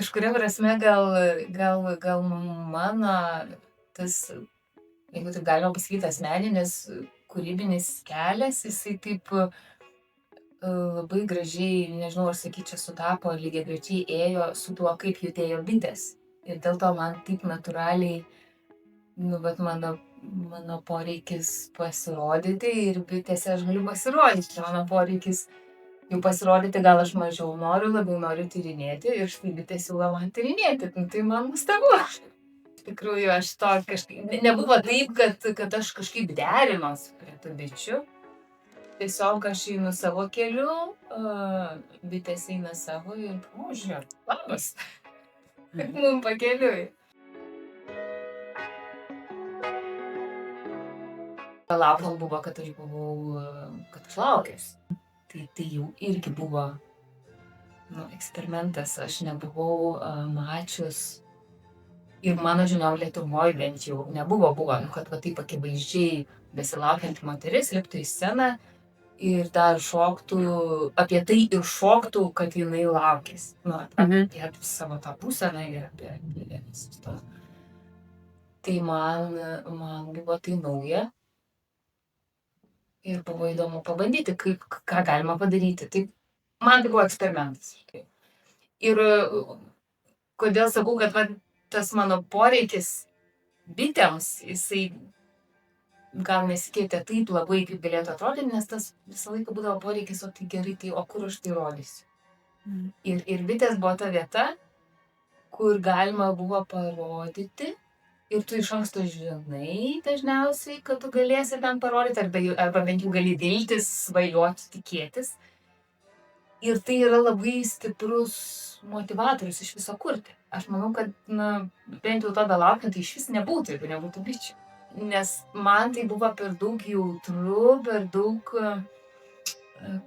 kažkuria prasme gal mano tas, jeigu taip galima pasakyti, asmeninis kūrybinis kelias, jisai taip labai gražiai, nežinau, ar sakyčiau, sutapo, lygiagrečiai ėjo su tuo, kaip judėjo bitės. Ir dėl to man taip natūraliai, vat mano poreikis pasirodyti ir bitėse aš galiu pasirodyti. Mano poreikis jau pasirodyti, gal aš mažiau noriu, labiau noriu tyrinėti ir štai bitė siūlo man tyrinėti. Tai man nuostabu. Iš tikrųjų, aš to kažkaip, nebuvo taip, kad aš kažkaip derinos prie tų bičių. Tiesiog aš einu savo keliu, bitės eina savo ir, žiūrėk, labas, kad mum pakeliui. Laukiant buvo, kad aš laukęs. Tai jau irgi buvo eksperimentas, aš nebuvau mačius ir mano žiniom Lietuvoje bent jau nebuvo, kad va taip akivaizdžiai besilaukianti moteris liptų į sceną ir dar šoktų, apie tai ir šoktų, kad jinai laukės. Apie savo tą būseną ir apie visus to. Tai man buvo tai nauja. Ir buvo įdomu pabandyti, ką galima padaryti. Tai man tai buvo eksperimentas. Ir kodėl sakau, kad tas mano poreikis bitėms, jisai gal nesikeitė taip labai, kaip galėtų atrodyti, nes tas visą laiką būdavo poreikis, o tai gerai, tai o kur aš tai rodysiu. Ir bitės buvo ta vieta, kur galima buvo parodyti. Ir tu iš anksto žinai dažniausiai, kad tu galėsi ten parodyti, arba bent jau gali viltis, svajoti, tikėtis. Ir tai yra labai stiprus motivatorius iš viso kurti. Aš manau, kad bent jau to belaukiant, tai iš vis nebūtų, jeigu nebūtų bičių. Nes man tai buvo per daug jautru, per daug,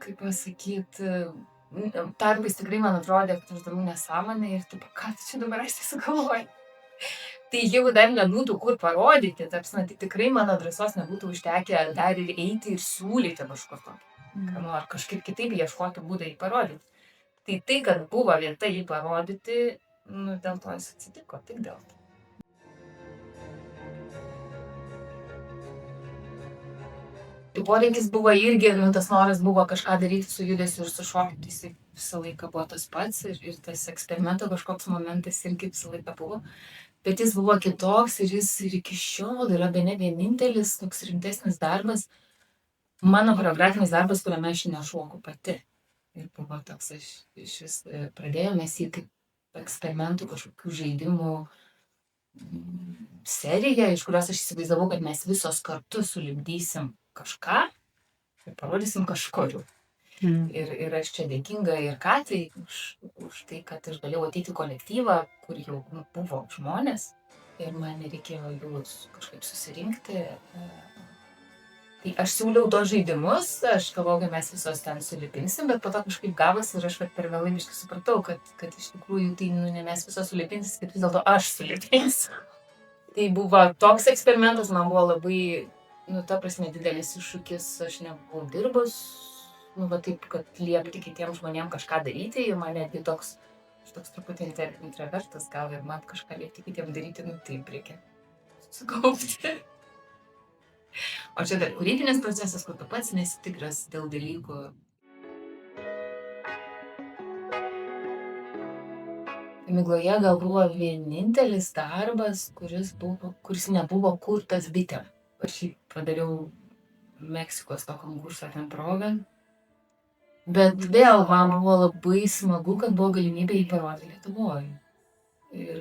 kaip pasakyti, tarpais tikrai man atrodė, kad aš darau nesąmonę ir taip, ką tu čia dabar esi sugalvoji. Tai jeigu dar nebūtų kur parodyti, tai tikrai mano drąsos nebūtų užtekę dar ir eiti ir siūlyti kažkur tokį. Ar kažkaip kitaip ieškoti būdą jį parodyti. Tai, kad buvo vieta jį parodyti, dėl to jis atsitiko, tik dėl to. Tai poreikis buvo irgi, tas noras buvo kažką daryti su judesiu ir su šokiu, jis visą laiką buvo tas pats ir tas eksperimento kažkoks momentas irgi visą laiką buvo. Bet jis buvo kitoks ir jis ir iki šiol yra bene vienintelis toks rimtesnis darbas, mano choreografinis darbas, kuriame aš nešoku pati. Ir buvo toks, iš vis pradėjome jį kaip eksperimentų, kažkokių žaidimų seriją, iš kurios aš įsivaizdavau, kad mes visos kartu sulipdysim kažką ir parodysim kažkur. Ir aš čia dėkinga ir Katai už tai, kad aš galėjau ateiti į kolektyvą, kur jau buvo žmonės ir man nereikėjo jų kažkaip susirinkti. Tai aš siūliau tos žaidimus, aš galvojau, kad mes visos ten sulipinsim, bet po to kažkaip gavosi ir aš per vėlai biškai supratau, kad iš tikrųjų tai ne mes visos sulipinsis, kad vis dėlto aš sulipinsiu. Tai buvo toks eksperimentas, man buvo labai, ta prasme, didelis iššūkis, aš nebuvau dirbus. Taip, kad liepti kitiems žmonėms kažką daryti, ir man netgi toks truputį intravertas gal ir man kažką liepti kitiems daryti, taip reikia sukaupti. O čia dar kūrybinis procesas, kur tu pats nesi tikras dėl dalykų. Migloje gal buvo vienintelis darbas, kuris nebuvo kurtas bitėm. Aš jį padariau Meksikos to konkursą ten progą. Bet vėl man buvo labai smagu, kad buvo galimybė jį parodyti Lietuvoje. Ir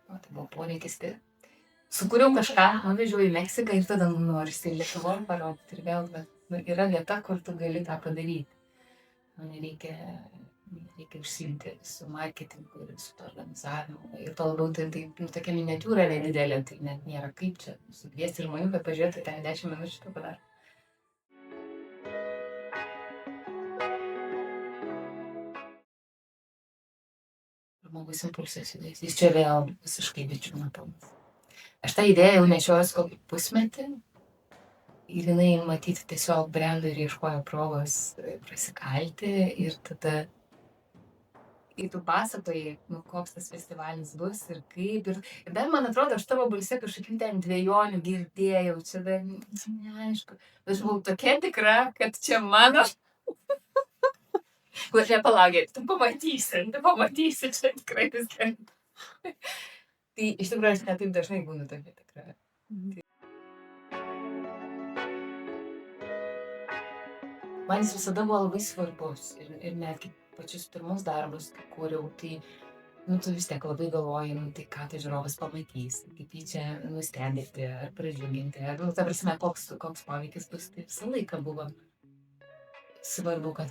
tai buvo poreikis. Sukūriau kažką, nuvežiau į Meksiką ir tada norisi Lietuvoje parodyti. Ir vėl yra vieta, kur tu gali tą padaryti. Nereikia užsiimti su marketingu ir su to organizavimu. Ir to labiau tai tokia miniatiūra nedidelė, tai net nėra kaip čia sukviesti žmonių, kad pažiūrėtų ten 10 minučių to padaryti. Žmogus impulsas judės. Jis čia vėl visiškai bičių nuopelnas. Aš tą idėją jau nešiojuos kokį pusmetį ir jinai matyti tiesiog brendo ir ieškojo progos prasikalti ir tada ir tu pasakojai, koks tas festivalis bus ir kaip. Ir dar, man atrodo, aš tavo balse kažkokių ten dvejonių girdėjau, čia dar neaišku. Aš buvau tokia tikra, kad čia mano. Kurie palaukė, tu pamatysi, čia tikrai viską. Tai iš tikrųjų aš netaip dažnai būnu tokia tikra. Man jis visada buvo labai svarbus ir netgi pačius pirmus darbus, kai kūriau, tai tu vis tiek labai galvoji, tai ką tai žiūrovas pamatys, kaip jį čia nustebinti ar pradžiuginti, ar, ta prasme, koks poveikis bus, tai visą laiką buvo svarbu, kad,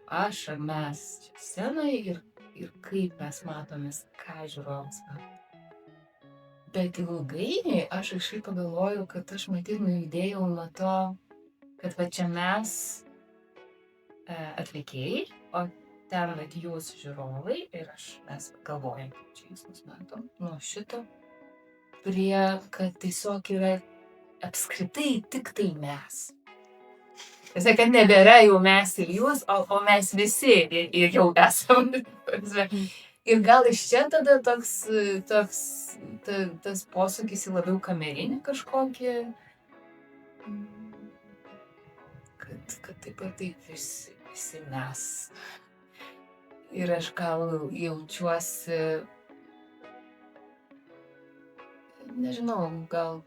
aš ar mes čia scenoje ir kaip mes matomės, ką žiūrovas mato. Bet ilgainiui aš kažkaip pagalvojau, kad aš matyt nujudėjau nuo to, kad čia mes atlikėjai, o ten jūs žiūrovai ir mes galvojam, kaip čia jūs mus matom, nuo šito, prie, kad tiesiog yra apskritai tik tai mes. Tiesiog, kad nebėra jau mes ir jūs, o mes visi ir jau esam. Ir gal iš čia tada tas posūkis į labiau kamerinį kažkokį, kad taip ir taip visi mes. Ir aš gal jaučiuosi, nežinau, gal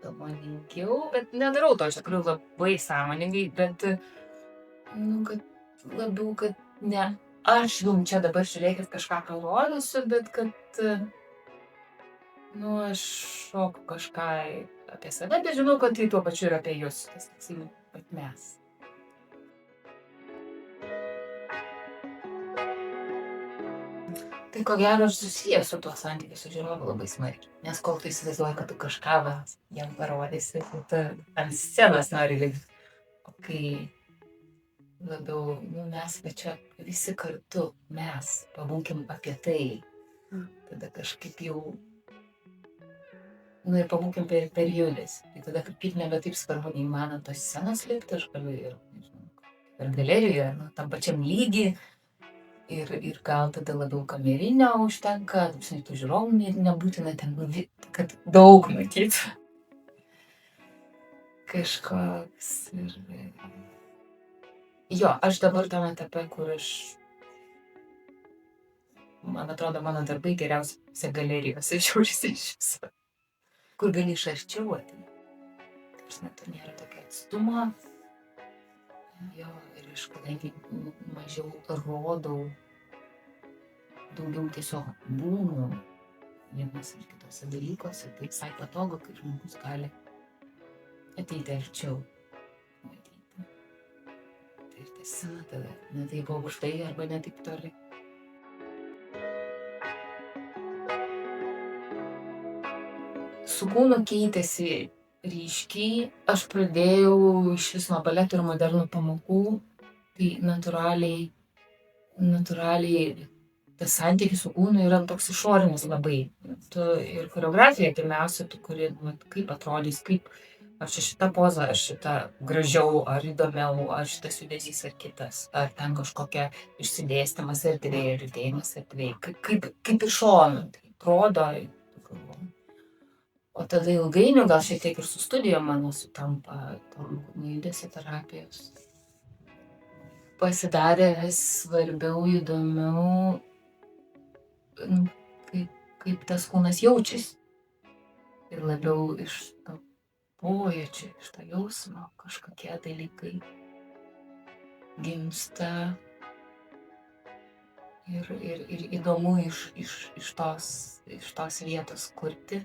sąmoningiau, bet nedarau to iš tikrųjų labai sąmoningai, bet, kad labiau, kad ne aš jums čia dabar žiūrėkit kažką parodysiu, bet kad, aš šoku kažką apie save, bet žinau, kad tai tuo pačiu ir apie jūs, tas toksai, bet mes. Tai ko gero aš susijęs su tuo santykiu su žiūrovu labai smarkiai. Nes kol tu įsivaizduoji, kad tu kažką jam parodysi, tai tu ant scenos nori likti. O kai labiau, mes, bet čia visi kartu, mes pabūkim apie tai, tada kažkaip jau, ir pabūkim per judesį. Tai tada kaip nebe taip svarbu, nei man ant tos scenos likti, aš galiu ir, ir galerijoje, tam pačiam lygy. Ir gal tada labiau kamerinio užtenka, tų žiūrovų nebūtina ten, kad daug matyt. Kažkoks ir... Jo, aš dabar tam etape, kur man atrodo, mano darbai geriausiose galerijose žiūrisi iš viso. Kur gali iš arčiau ateiti. Tu nėra tokio atstumo. Jo, ir aš kadangi mažiau rodau, daugiau tiesiog būnu vienose ir kitose dalykuose, tai visai patogu, kai žmogus gali ateiti arčiau. Matyti. Tai ir tiesa, tada ne taip aukštai arba ne taip toli. Su kūnu keitėsi ryškiai, aš pradėjau iš vis nuo baleto ir modernų pamokų, tai natūraliai tas santykis su kūnu yra toks išorinis labai. Tu ir koreografija pirmiausia, tu kuri, kaip atrodys, kaip ar šita poza, ar šita gražiau, ar įdomiau, ar šitas judesys, ar kitas, ar ten kažkokia išsidėstymas erdvėje, ar judėjimas erdvėje, kaip iš šono, tai atrodo. O tada ilgainiui, gal šiek tiek ir su studijom mano sutampa judesio terapijos. Pasidarė svarbiau, įdomiau, kaip tas kūnas jaučiasi. Ir labiau iš to pojūčio, iš to jausmo kažkokie dalykai gimsta. Ir įdomu iš tos vietos kurti.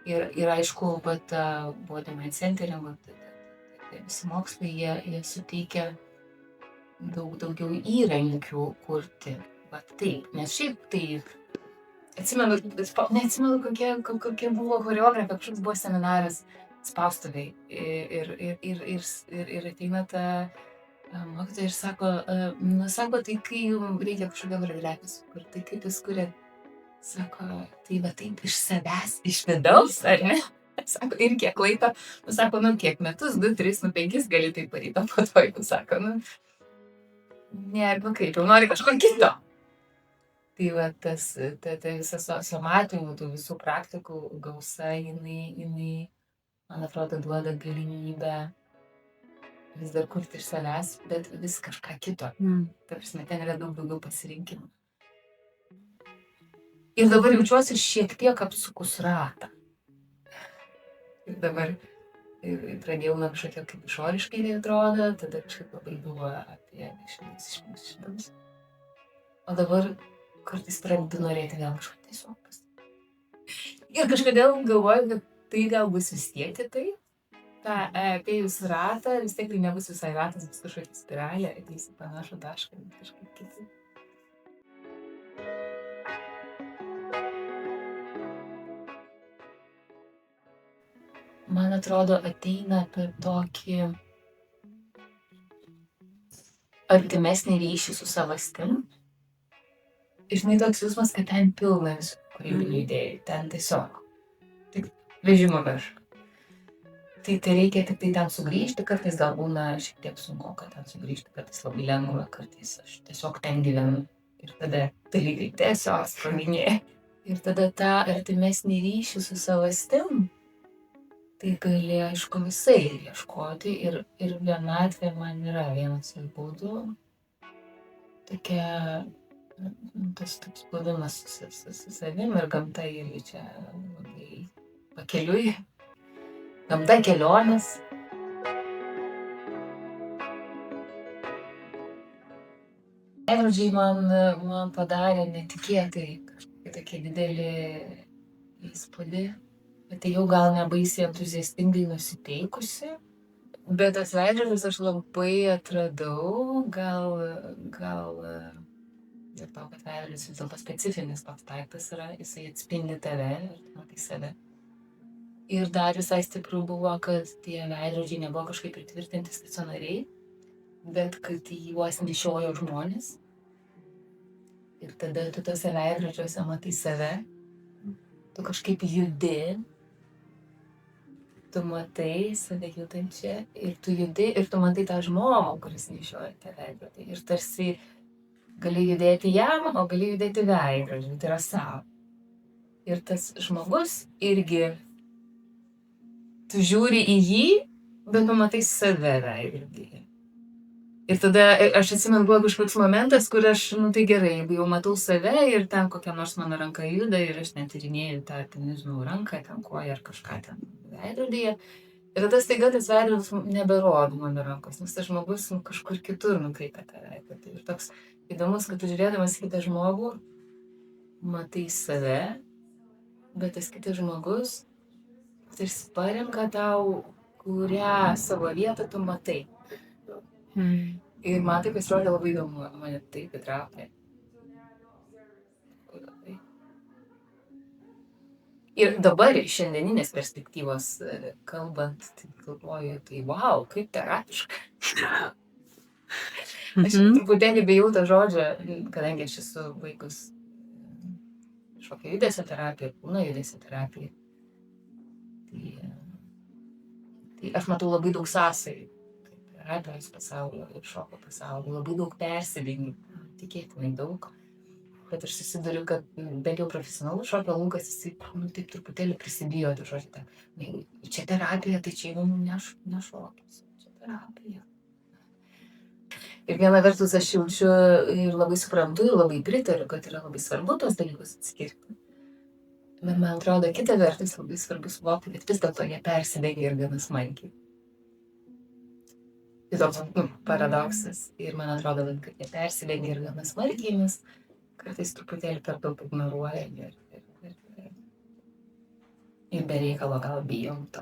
Ir aišku, body mind centering, visi mokslai, jie suteikia daug daugiau įrankių kurti. Taip, nes šiaip tai, neatsimenu, kokia buvo choreografija, kažkoks buvo seminaras spaustuviai. Ir ateina ta mokytoja ir sako, tai kai jums reikia kažkokią choreografiją sukurti, tai kaip jūs kuriat? Sako, tai va taip iš savęs, iš vidaus, ar ne? Sako, ir kiek laiko? Sako, kiek metus, 2, 3, 5 gali taip padaryti, o po to, sako, kaip, jau nori kažko kito. Tai va tas, ta visa somatinių, tų visų praktikų gausa, jinai, man atrodo, duoda galimybę vis dar kurti iš savęs, bet vis kažką kito. Ta prasme, ten yra daug daugiau pasirinkimų. Ir dabar jaučiuosi šiek tiek apsukus ratą. Ir dabar pradėjau nuo kažkokio, kaip išoriškai tai atrodo, tada kažkaip labai buvo apie šimtus. O dabar kartais pradedu norėti vėl kažką tiesiog pasidaryti. Ir kažkodėl galvoju, kad tai gal bus vis tiek tai. Ta apėjus ratą, vis tiek tai nebus visai ratas, bus kažkokia spiralė, ateisi panašų tašką, kažkaip kitaip. Man atrodo, ateina per tokį artimesnį ryšį su savastim. Žinai, toks jausmas, kad ten pilna visų kūrybinių idėjų, ten tiesiog. Tik vežimo virš. Tai reikia tik tai ten sugrįžti, kartais gal būna šiek tiek sunku, kad ten sugrįžti, kartais labai lengva, kartais aš tiesiog ten gyvenu. Ir tada dalykai tiesiog sproginėja. Ir tada tą artimesnį ryšį su savastim, tai gali, aišku, visai ieškoti ir vienatvė man yra vienas iš būdų. Tokia, tas toks buvimas su savim ir gamta irgi čia labai pakeliui. Gamta kelionės. Veidrodžiai man padarė netikėtai kažkokį tokį didelį įspūdį. Atėjau gal nebaisiai entuziastingai nusiteikusi, bet tas veidrodžius aš labai atradau, gal dėl to, kad veidrodis vis dėlto specifinis toks daiktas yra, jisai atspindi tave ir tu matai save. Ir dar visai stipru buvo, kad tie veidrodžiai nebuvo kažkaip pritvirtinti stacionariai, bet kad juos nešiojo žmonės. Ir tada tu tose veidrodžiuose matai save, tu kažkaip judi, tu matai save judančią ir tu judi ir tu matai tą žmogų, kuris nešioja tą veidrodį. Ir tarsi gali judėti jam, o gali judėti veidrodžiu, tai yra savo. Ir tas žmogus irgi, tu žiūri į jį, bet tu matai save veidrodyje. Ir tada aš atsimenu, buvo kažkoks momentas, kur aš, tai gerai, jeigu jau matau save ir ten kokia nors mano ranka juda ir aš ten tyrinėju tą, nežinau, ranką, ten koją ar kažką ten veidrodyje. Ir tada staiga tas veidrodis neberodo mano rankos, nes tas žmogus kažkur kitur nukreipia tą veidrodį. Ir toks įdomus, kad tu žiūrėdamas kitą žmogų, matai save, bet tas kitas žmogus tarsi parenka tau, kurią savo vietą tu matai. Ir man tai pasirodė labai įdomu, mane taip įtraukė. Ir dabar iš šiandieninės perspektyvos kalbant, tai galvoju, tai wow, kaip terapiška. Aš truputėlį bijau tą žodžią, kadangi aš esu baigus šokio judesio terapija, kūno judesio terapija. Tai aš matau labai daug sąsajų. Terapijos pasaulio ir šoko pasaulio, labai daug persidengimų, tikėtinai daug. Bet aš susiduriu, kad bent jau profesionalus šokio laukas, jisai, taip truputėlį prisibijo, tai žodžiu, čia terapija, tai čia jau ne šokis, čia terapija. Ir viena vertus aš jaučiu ir labai suprantu ir labai pritariu, kad yra labai svarbu tos dalykus atskirti. Bet man atrodo, kita vertus labai svarbu suvokti, kad vis dėlto jie persidengia ir gana smarkiai. Tai toks paradoksas. Ir man atrodo, kad jie persidengia ir gana smarkiai, nes kartais truputėlį per daug ignoruoja ir be reikalo gal bijom to.